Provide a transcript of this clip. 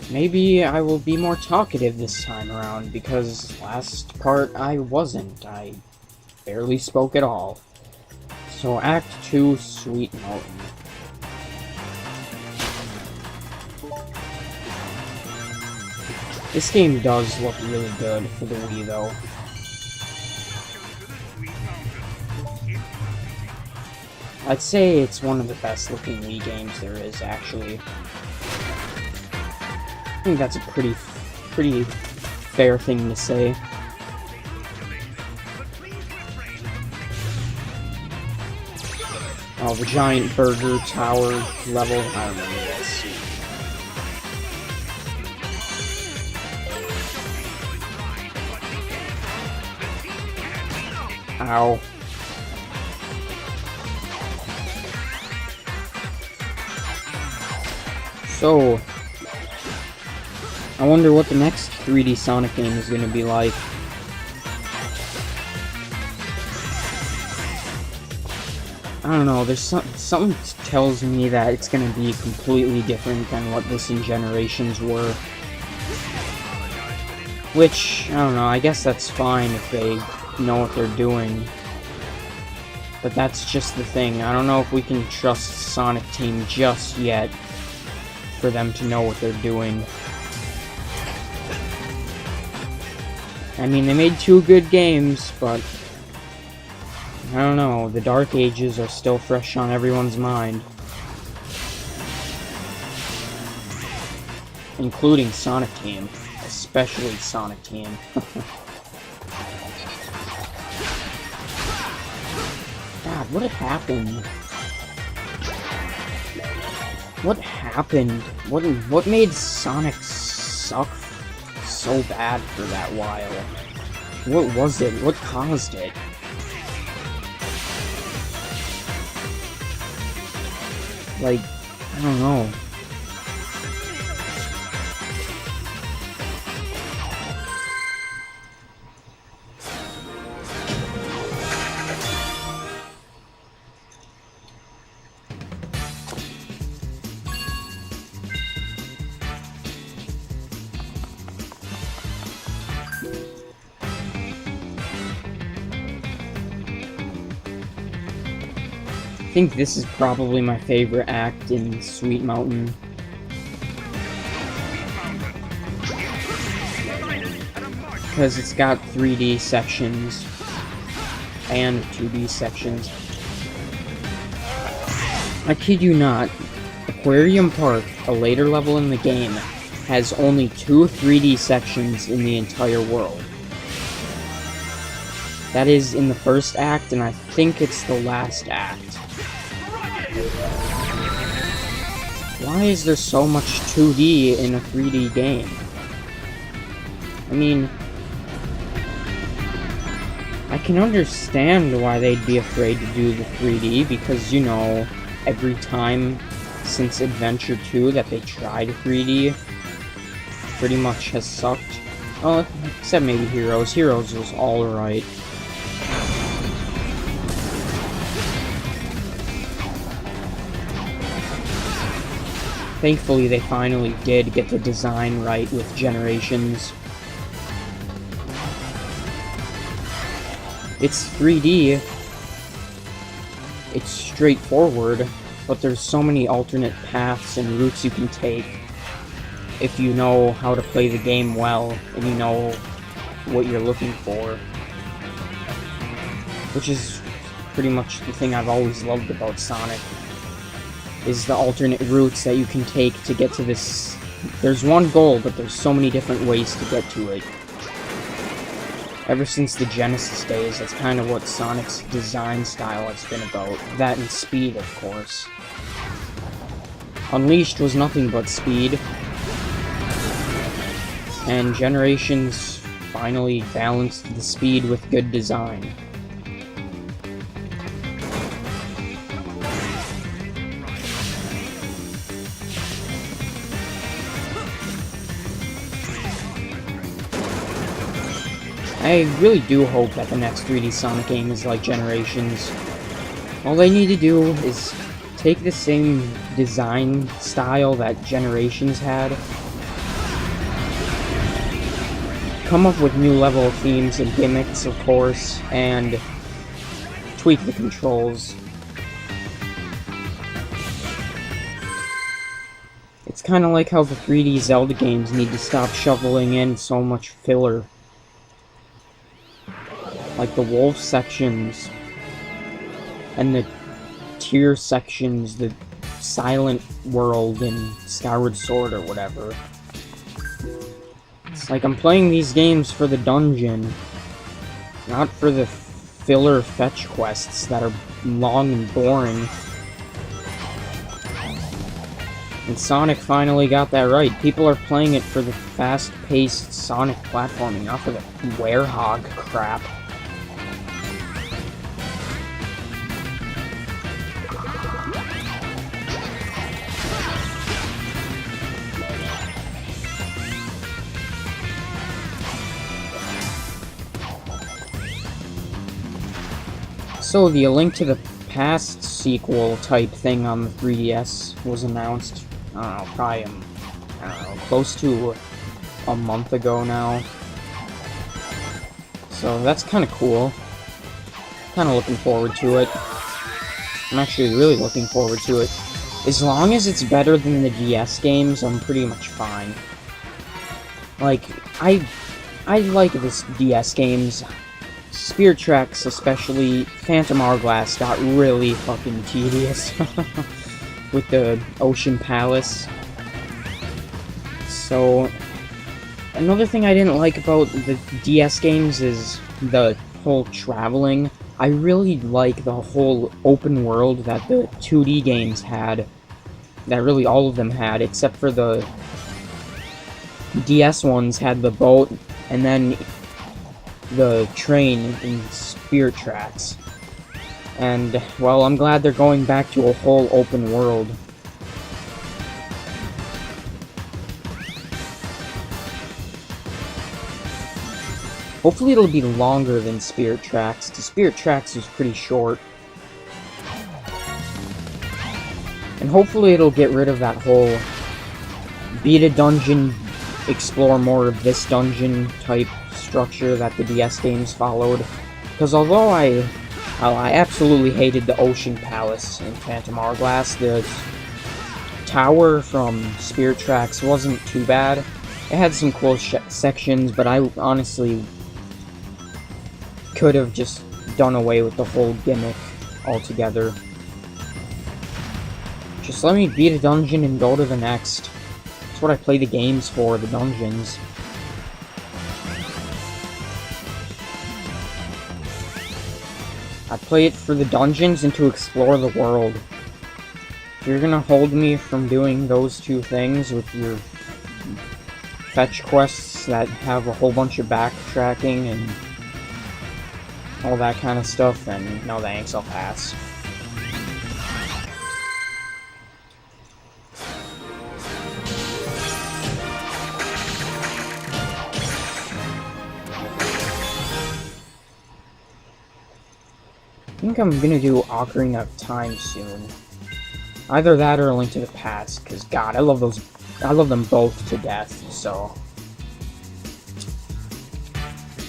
maybe I will be more talkative this time around, because last part I wasn't. I barely spoke at all. So Act 2, Sweet Mountain. This game does look really good for the Wii, though. I'd say it's one of the best looking Wii games there is, actually. I think that's a pretty fair thing to say. Oh, the giant burger tower level. I remember this. Ow. So, I wonder what the next 3D Sonic game is going to be like. I don't know, there's something tells me that it's going to be completely different than what this in Generations were. Which, I don't know, I guess that's fine if they know what they're doing. But that's just the thing, I don't know if we can trust Sonic Team just yet for them to know what they're doing. I mean, they made 2 good games, but I don't know, the Dark Ages are still fresh on everyone's mind. Including Sonic Team. Especially Sonic Team. God, what happened? What happened? What made Sonic suck so bad for that while? What was it? What caused it? Like, I don't know. I think this is probably my favorite act in Sweet Mountain. Because it's got 3D sections and 2D sections. I kid you not, Aquarium Park, a later level in the game, has only 2 3D sections in the entire world. That is in the first act, and I think it's the last act. Why is there so much 2D in a 3D game? I mean, I can understand why they'd be afraid to do the 3D, because, you know, every time since Adventure 2 that they tried 3D, pretty much has sucked. Oh, except maybe Heroes. Heroes was alright. Thankfully, they finally did get the design right with Generations. It's 3D, it's straightforward, but there's so many alternate paths and routes you can take if you know how to play the game well, and you know what you're looking for. Which is pretty much the thing I've always loved about Sonic, is the alternate routes that you can take to get to this. There's one goal, but there's so many different ways to get to it. Ever since the Genesis days, that's kind of what Sonic's design style has been about. That and speed, of course. Unleashed was nothing but speed. And Generations finally balanced the speed with good design. I really do hope that the next 3D Sonic game is like Generations. All they need to do is take the same design style that Generations had come up with new level themes and gimmicks, of course, and tweak the controls. It's kind of like how the 3D Zelda games need to stop shoveling in so much filler. Like the wolf sections, and the tier sections, the Silent World and Skyward Sword or whatever. It's like I'm playing these games for the dungeon, not for the filler fetch quests that are long and boring. And Sonic finally got that right. People are playing it for the fast-paced Sonic platforming, not for the werehog crap. So, the A Link to the Past sequel type thing on the 3DS was announced, I don't know, probably, I don't know, close to a month ago now. So that's kind of cool. Kind of looking forward to it. I'm actually really looking forward to it. As long as it's better than the DS games, I'm pretty much fine. Like, I like this DS games. Spirit Tracks, especially Phantom Hourglass, got really fucking tedious with the Ocean Palace. So, another thing I didn't like about the DS games is the whole traveling. I really like the whole open world that the 2D games had, that really all of them had, except for the DS ones had the boat, and then the train in Spirit Tracks. And, well, I'm glad they're going back to a whole open world. Hopefully it'll be longer than Spirit Tracks, because Spirit Tracks was pretty short. And hopefully it'll get rid of that whole beat a dungeon, explore more of this dungeon type structure that the DS games followed. Because although I absolutely hated the Ocean Palace in Phantom Hourglass, the tower from Spirit Tracks wasn't too bad. It had some cool sections, but I honestly could have just done away with the whole gimmick altogether. Just let me beat a dungeon and go to the next. That's what I play the games for, the dungeons. I play it for the dungeons and to explore the world. If you're gonna hold me from doing those two things with your fetch quests that have a whole bunch of backtracking and all that kind of stuff, then no thanks, I'll pass. I think I'm gonna do Ocarina of Time soon. Either that or A Link to the Past, because God, I love them both to death, so